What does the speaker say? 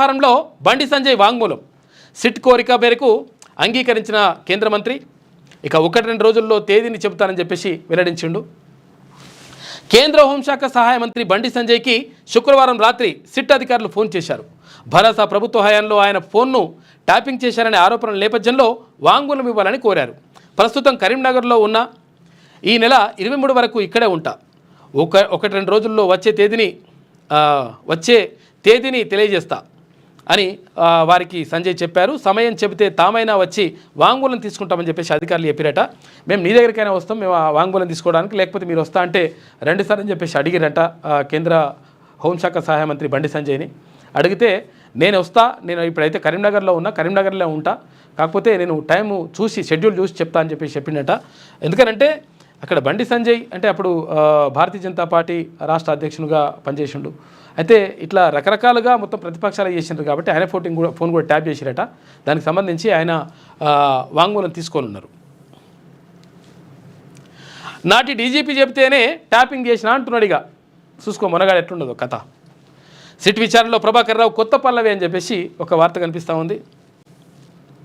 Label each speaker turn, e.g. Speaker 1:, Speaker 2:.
Speaker 1: వ్యవహారంలో బండి సంజయ్ వాంగ్మూలం. సిట్ కోరిక మేరకు అంగీకరించిన కేంద్ర మంత్రి ఇక 1-2 రోజుల్లో తేదీని చెబుతానని చెప్పేసి వెల్లడించిండు. కేంద్ర హోంశాఖ సహాయ మంత్రి బండి సంజయ్కి శుక్రవారం రాత్రి సిట్ అధికారులు ఫోన్ చేశారు. భరోసా ప్రభుత్వ హయాంలో ఆయన ఫోన్ను ట్యాపింగ్ చేశారనే ఆరోపణల నేపథ్యంలో వాంగ్మూలం ఇవ్వాలని కోరారు. ప్రస్తుతం కరీంనగర్లో ఉన్న ఈ నెల 23 వరకు ఇక్కడే ఉంటా. 1-2 రోజుల్లో వచ్చే తేదీని తెలియజేస్తా అని వారికి సంజయ్ చెప్పారు. సమయం చెబితే తామైనా వచ్చి వాంగ్మూలం తీసుకుంటామని చెప్పేసి అధికారులు చెప్పారట. మేము నీ దగ్గరికైనా వస్తాం, మేము ఆ వాంగ్మూలం తీసుకోవడానికి, లేకపోతే మీరు వస్తా అంటే రండి సార్ అని చెప్పేసి అడిగిరట. కేంద్ర హోంశాఖ సహాయ మంత్రి బండి సంజయ్ని అడిగితే నేను వస్తా, నేను ఇప్పుడైతే కరీంనగర్లో ఉంటా, కాకపోతే నేను టైము చూసి షెడ్యూల్ చూసి చెప్తా అని చెప్పేసి చెప్పిండట. ఎందుకనంటే అక్కడ బండి సంజయ్ అంటే అప్పుడు భారతీయ జనతా పార్టీ రాష్ట్ర అధ్యక్షునిగా పనిచేసిండు. అయితే ఇట్లా రకరకాలుగా మొత్తం ప్రతిపక్షాలు చేసిండ్రు కాబట్టి ఆయన ఫోన్ కూడా ట్యాప్ చేసిరట. దానికి సంబంధించి ఆయన వాంగ్మూలం తీసుకోనున్నారు. నాటి డీజీపీ చెబితేనే ట్యాపింగ్ చేసిన అంటున్నాడు. ఇక చూసుకో మొనగాడు ఎట్లుండదో కథ. సిట్ విచారణలో ప్రభాకర్ రావు కొత్త పల్లవి అని చెప్పేసి ఒక వార్త కనిపిస్తూ ఉంది.